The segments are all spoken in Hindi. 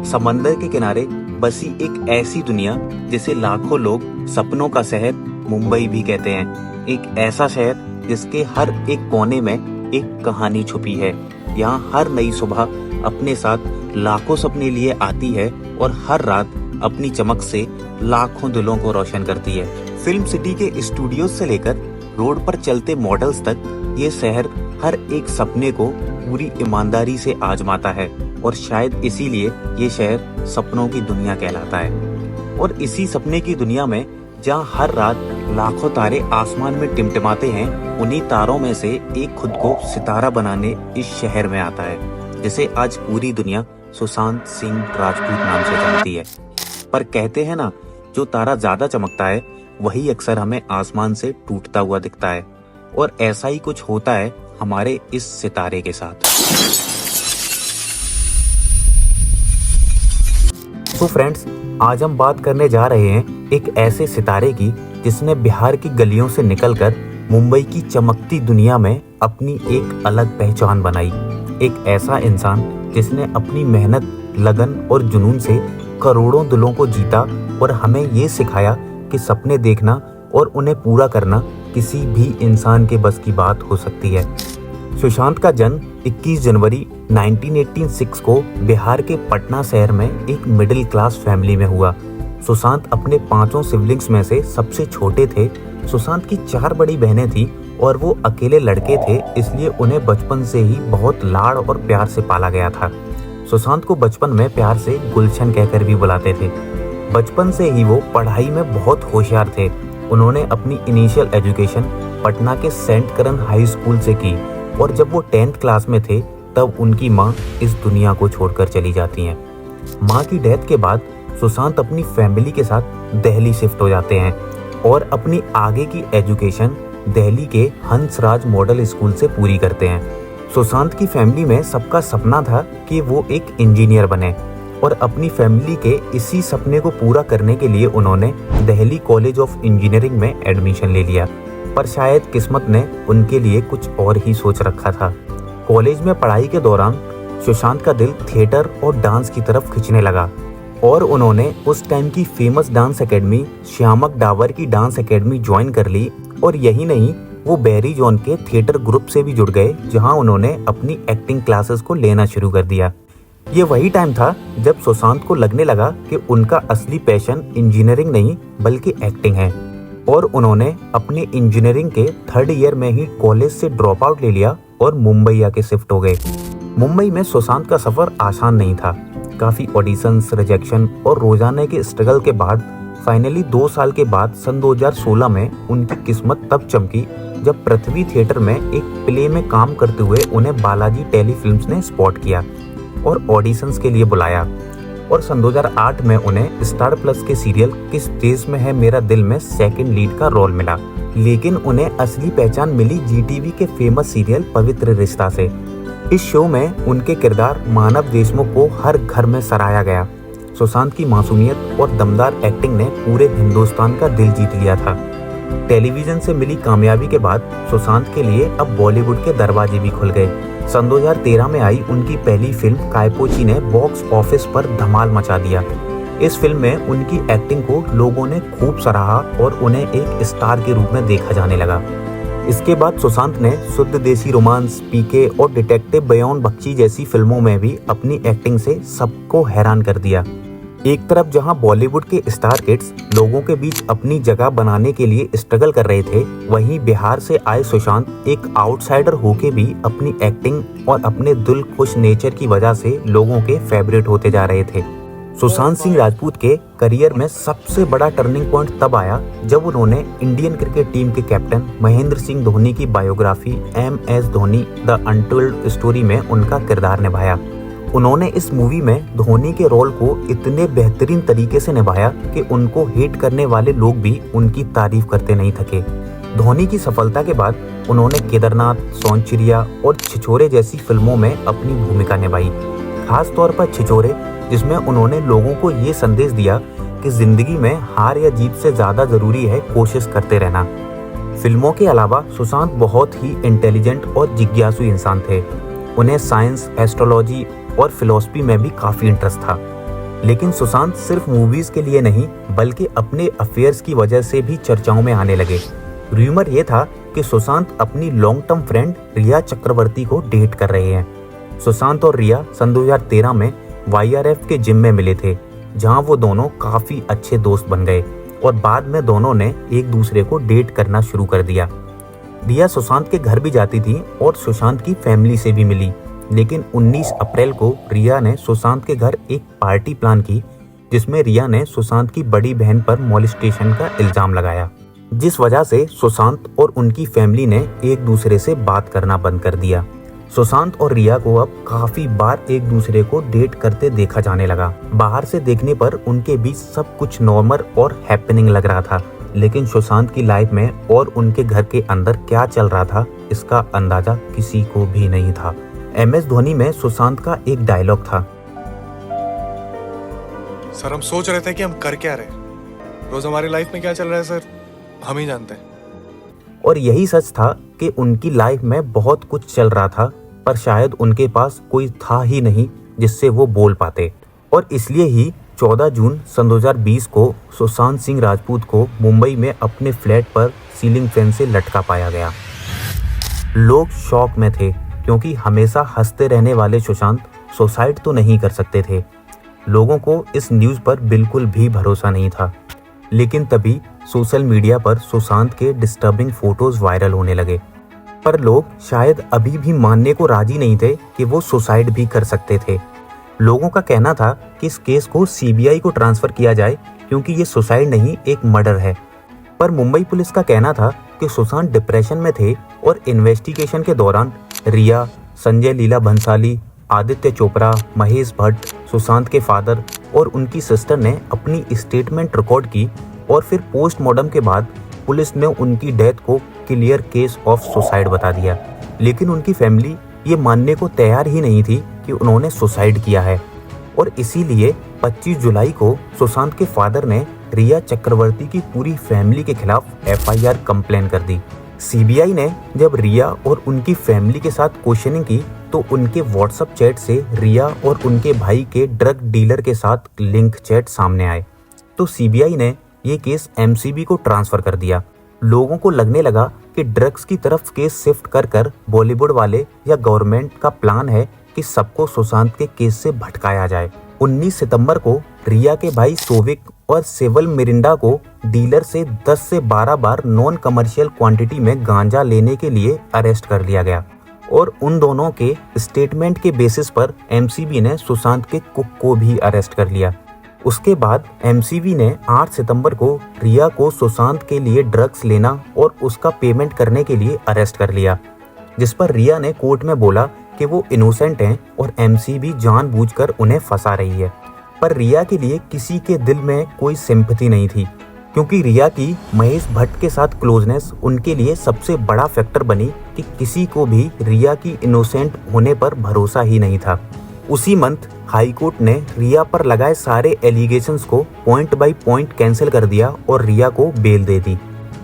समंदर के किनारे बसी एक ऐसी दुनिया जिसे लाखों लोग सपनों का शहर मुंबई भी कहते हैं। एक ऐसा शहर जिसके हर एक कोने में एक कहानी छुपी है। यहाँ हर नई सुबह अपने साथ लाखों सपने लिए आती है और हर रात अपनी चमक से लाखों दिलों को रोशन करती है। फिल्म सिटी के स्टूडियोज से लेकर रोड पर चलते मॉडल्स तक ये शहर हर एक सपने को पूरी ईमानदारी से आजमाता है और शायद इसीलिए ये शहर सपनों की दुनिया कहलाता है। और इसी सपने की दुनिया में जहाँ हर रात लाखों तारे आसमान में टिमटिमाते हैं, उन्हीं तारों में से एक खुद को सितारा बनाने इस शहर में आता है, जिसे आज पूरी दुनिया सुशांत सिंह राजपूत नाम से जानती है। पर कहते हैं ना, जो तारा ज्यादा चमकता है वही अक्सर हमें आसमान से टूटता हुआ दिखता है, और ऐसा ही कुछ होता है हमारे इस सितारे के साथ। तो फ्रेंड्स, आज हम बात करने जा रहे हैं एक ऐसे सितारे की जिसने बिहार की गलियों से निकलकर मुंबई की चमकती दुनिया में अपनी एक अलग पहचान बनाई। एक ऐसा इंसान जिसने अपनी मेहनत, लगन और जुनून से करोड़ों दिलों को जीता और हमें ये सिखाया कि सपने देखना और उन्हें पूरा करना किसी भी इंसान के बस की बात हो सकती है। सुशांत का जन्म 21 जनवरी 1986 को बिहार के पटना शहर में एक मिडिल क्लास फैमिली में हुआ। सुशांत अपने 5 सिबलिंग्स में से सबसे छोटे थे। सुशांत की 4 बड़ी बहनें थी और वो अकेले लड़के थे, इसलिए उन्हें बचपन से ही बहुत लाड़ और प्यार से पाला गया था। सुशांत को बचपन में प्यार से गुलशन कहकर भी बुलाते थे। बचपन से ही वो पढ़ाई में बहुत होशियार थे। उन्होंने अपनी इनिशियल एजुकेशन पटना के सेंट करन हाई स्कूल से की और जब वो 10th क्लास में थे तब उनकी माँ इस दुनिया को छोड़कर चली जाती हैं। माँ की डेथ के बाद सुशांत अपनी फैमिली के साथ दिल्ली शिफ्ट हो जाते हैं और अपनी आगे की एजुकेशन दिल्ली के हंसराज मॉडल स्कूल से पूरी करते हैं। सुशांत की फैमिली में सबका सपना था कि वो एक इंजीनियर बने और अपनी फैमिली के इसी सपने को पूरा करने के लिए उन्होंने दिल्ली कॉलेज ऑफ इंजीनियरिंग में एडमिशन ले लिया। पर शायद किस्मत ने उनके लिए कुछ और ही सोच रखा था। कॉलेज में पढ़ाई के दौरान सुशांत का दिल थिएटर और डांस की तरफ खिंचने लगा और उन्होंने उस टाइम की famous dance academy Shiamak Dawar की डांस एकेडमी ज्वाइन कर ली। और यही नहीं, वो बैरी जॉन के थिएटर ग्रुप से भी जुड़ गए, जहां उन्होंने अपनी एक्टिंग क्लासेस को लेना शुरू कर दिया। ये वही टाइम था जब सुशांत को लगने लगा कि उनका असली पैशन इंजीनियरिंग नहीं बल्कि एक्टिंग है, और उन्होंने अपने इंजीनियरिंग के 3rd ईयर में ही कॉलेज से ड्रॉप आउट ले लिया और मुंबई आके शिफ्ट हो गए। मुंबई में सुशांत का सफर आसान नहीं था। काफी ऑडिशंस, रिजेक्शन और रोजाना के स्ट्रगल के बाद फाइनली 2 साल के बाद सन 2016 में उनकी किस्मत तब चमकी जब पृथ्वी थिएटर में एक प्ले में काम करते हुए उन्हें बालाजी टेलीफिल्म्स ने स्पॉट किया और ऑडिशंस के लिए बुलाया। और सन 2008 में उन्हें स्टार प्लस के सीरियल किस देश में है मेरा दिल में 2nd लीड का रोल मिला। लेकिन उन्हें असली पहचान मिली जीटीवी के फेमस सीरियल पवित्र रिश्ता से। इस शो में उनके किरदार मानव देशमुख को हर घर में सराहा गया। सुशांत की मासूमियत और दमदार एक्टिंग ने पूरे हिंदुस्तान का दिल जीत लिया था। टेलीविजन से मिली कामयाबी के बाद सुशांत के लिए अब बॉलीवुड के दरवाजे भी खुल गए। सन 2013 में आई उनकी पहली फिल्म कायपोची ने बॉक्स ऑफिस पर धमाल मचा दिया। इस फिल्म में उनकी एक्टिंग को लोगों ने खूब सराहा और उन्हें एक स्टार के रूप में देखा जाने लगा। इसके बाद सुशांत ने शुद्ध देसी रोमांस, पीके और डिटेक्टिव बयान बख्शी जैसी फिल्मों में भी अपनी एक्टिंग से सबको हैरान कर दिया। एक तरफ जहां बॉलीवुड के स्टार किड्स लोगों के बीच अपनी जगह बनाने के लिए स्ट्रगल कर रहे थे, वहीं बिहार से आए सुशांत एक आउटसाइडर होके भी अपनी एक्टिंग और अपने दिल खुश नेचर की वजह से लोगों के फेवरेट होते जा रहे थे। सुशांत सिंह राजपूत के करियर में सबसे बड़ा टर्निंग पॉइंट तब आया जब उन्होंने इंडियन क्रिकेट टीम के कैप्टन महेंद्र सिंह धोनी की biography MS Dhoni the untold story में उनका किरदार निभाया। उन्होंने इस मूवी में धोनी के रोल को इतने बेहतरीन तरीके से निभाया कि उनको हेट करने वाले लोग भी उनकी तारीफ करते नहीं थके। धोनी की सफलता के बाद उन्होंने केदारनाथ, सोनचिड़िया और छिछोरे जैसी फिल्मों में अपनी भूमिका निभाई। खास तौर पर छिछोरे, जिसमें उन्होंने लोगों को ये संदेश दिया कि जिंदगी में हार या जीत से ज्यादा जरूरी है कोशिश करते रहना। फिल्मों के अलावा सुशांत बहुत ही इंटेलिजेंट और जिज्ञासु इंसान थे। उन्हें साइंस, एस्ट्रोलॉजी और फिलॉसफी में भी काफी इंटरेस्ट था। लेकिन सुशांत सिर्फ मूवीज के लिए नहीं बल्कि अपने अफेयर्स की वजह से भी चर्चाओं में आने लगे। रूमर ये था कि सुशांत अपनी लॉन्ग टर्म फ्रेंड रिया चक्रवर्ती को डेट कर रहे हैं। सुशांत और रिया सन 2013 में YRF के जिम में मिले थे, जहां वो दोनों काफी अच्छे दोस्त बन गए और बाद में दोनों ने एक दूसरे को डेट करना शुरू कर दिया। रिया सुशांत के घर भी जाती थी और सुशांत की फैमिली से भी मिली, लेकिन 19 अप्रैल को रिया ने सुशांत के घर एक पार्टी प्लान की, जिसमें रिया ने सुशांत की बड़ी बहन पर मॉलेस्टेशन का इल्जाम लगाया, जिस वजह से सुशांत और उनकी फैमिली ने एक दूसरे से बात करना बंद कर दिया। सुशांत और रिया को अब काफी बार एक दूसरे को डेट करते देखा जाने लगा। बाहर से देखने पर उनके बीच सब कुछ नॉर्मल और हैपनिंग लग रहा था, लेकिन सुशांत की लाइफ में और उनके घर के अंदर क्या चल रहा था इसका अंदाजा किसी को भी नहीं था। MS धोनी में सुशांत का एक डायलॉग था, सर हम सोच रहे थे कि हम कर क्या रहे, रोज हमारी लाइफ में क्या चल रहा है सर हम ही जानते हैं। और यही सच था कि उनकी लाइफ में बहुत कुछ चल रहा था, पर शायद उनके पास कोई था ही नहीं जिससे वो बोल पाते। और इसलिए ही 14 जून सन 2020 को सुशांत सिंह राजपूत को मुंबई में अपने फ्लैट पर सीलिंग फैन से लटका पाया गया। लोग शॉक में थे, क्योंकि हमेशा हंसते रहने वाले सुशांत सुसाइड तो नहीं कर सकते थे। लोगों को इस न्यूज़ पर बिल्कुल भी भरोसा नहीं था, लेकिन तभी सोशल मीडिया पर सुशांत के डिस्टर्बिंग फोटोज वायरल होने लगे। पर लोग शायद अभी भी मानने को राजी नहीं थे कि वो सुसाइड भी कर सकते थे। लोगों का कहना था कि इस केस को CBI को ट्रांसफर किया जाए, क्योंकि ये सुसाइड नहीं एक मर्डर है। पर मुंबई पुलिस का कहना था कि सुशांत डिप्रेशन में थे और इन्वेस्टिगेशन के दौरान रिया, संजय लीला भंसाली, आदित्य चोपड़ा, महेश भट्ट, सुशांत के फादर और उनकी सिस्टर ने अपनी स्टेटमेंट रिकॉर्ड की और फिर पोस्टमार्टम के बाद पुलिस ने उनकी डेथ को क्लियर केस ऑफ सुसाइड बता दिया। लेकिन उनकी फैमिली ये मानने को तैयार ही नहीं थी कि उन्होंने सुसाइड किया है, और इसीलिए 25 जुलाई को सुशांत के फादर ने रिया चक्रवर्ती की पूरी फैमिली के खिलाफ FIR कंप्लेन कर दी। CBI ने जब रिया और उनकी फैमिली के साथ क्वेश्चनिंग की तो उनके व्हाट्सएप चैट से रिया और उनके भाई के ड्रग डीलर के साथ लिंक चैट सामने आए, तो CBI ने ये केस MCB को ट्रांसफर कर दिया। लोगों को लगने लगा कि ड्रग्स की तरफ केस शिफ्ट कर कर बॉलीवुड वाले या गवर्नमेंट का प्लान है कि सबको सुशांत के केस से भटकाया जाए। 19 सितंबर को रिया के भाई सोविक और सेवल मिरिंडा को डीलर से 10 से 12 बार नॉन कमर्शियल क्वांटिटी में गांजा लेने के लिए अरेस्ट कर लिया गया, और उन दोनों के स्टेटमेंट के बेसिस पर MCB ने सुशांत के कुक को भी अरेस्ट कर लिया। उसके बाद MCB ने 8 सितंबर को रिया को सुशांत के लिए ड्रग्स लेना और उसका पेमेंट करने के लिए अरेस्ट कर लिया, जिस पर रिया ने कोर्ट में बोला कि वो इनोसेंट हैं और MCB जानबूझकर उन्हें फंसा रही है। पर रिया के लिए किसी के दिल में कोई सिंपैथी नहीं थी, क्योंकि रिया की महेश भट्ट के साथ क्लोजनेस उनके लिए सबसे बड़ा फैक्टर बनी कि किसी को भी रिया की इनोसेंट होने पर भरोसा ही नहीं था। उसी मंथ हाई कोर्ट ने रिया पर लगाए सारे एलिगेशंस को पॉइंट बाय पॉइंट कैंसिल कर दिया और रिया को बेल दे दी।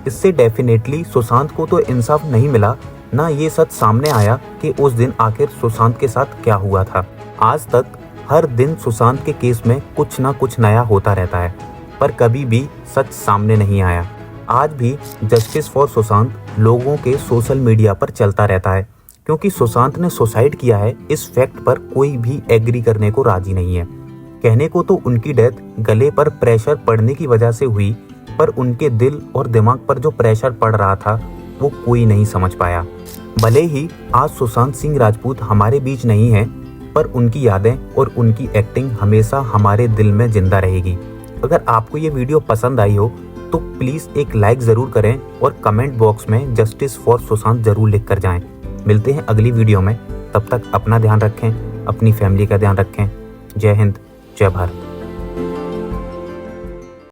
इससे डेफिनेटली सुशांत को तो इंसाफ नहीं मिला, ना ये सच सामने आया कि उस दिन आखिर सुशांत के साथ क्या हुआ था। आज तक हर दिन सुशांत के केस में कुछ ना कुछ नया होता रहता है, पर कभी भी सच सामने नहीं आया। आज भी जस्टिस फॉर सुशांत लोगों के सोशल मीडिया पर चलता रहता है, क्योंकि सुशांत ने सुसाइड किया है इस फैक्ट पर कोई भी एग्री करने को राजी नहीं है। कहने को तो उनकी डेथ गले पर प्रेशर पड़ने की वजह से हुई, पर उनके दिल और दिमाग पर जो प्रेशर पड़ रहा था वो कोई नहीं समझ पाया। भले ही आज सुशांत सिंह राजपूत हमारे बीच नहीं है, पर उनकी यादें और उनकी एक्टिंग हमेशा हमारे दिल में जिंदा रहेगी। अगर आपको ये वीडियो पसंद आई हो तो प्लीज़ एक लाइक ज़रूर करें और कमेंट बॉक्स में जस्टिस फॉर सुशांत ज़रूर लिख कर जाएं। मिलते हैं अगली वीडियो में, तब तक अपना ध्यान रखें, अपनी फैमिली का ध्यान रखें। जय हिंद, जय भारत।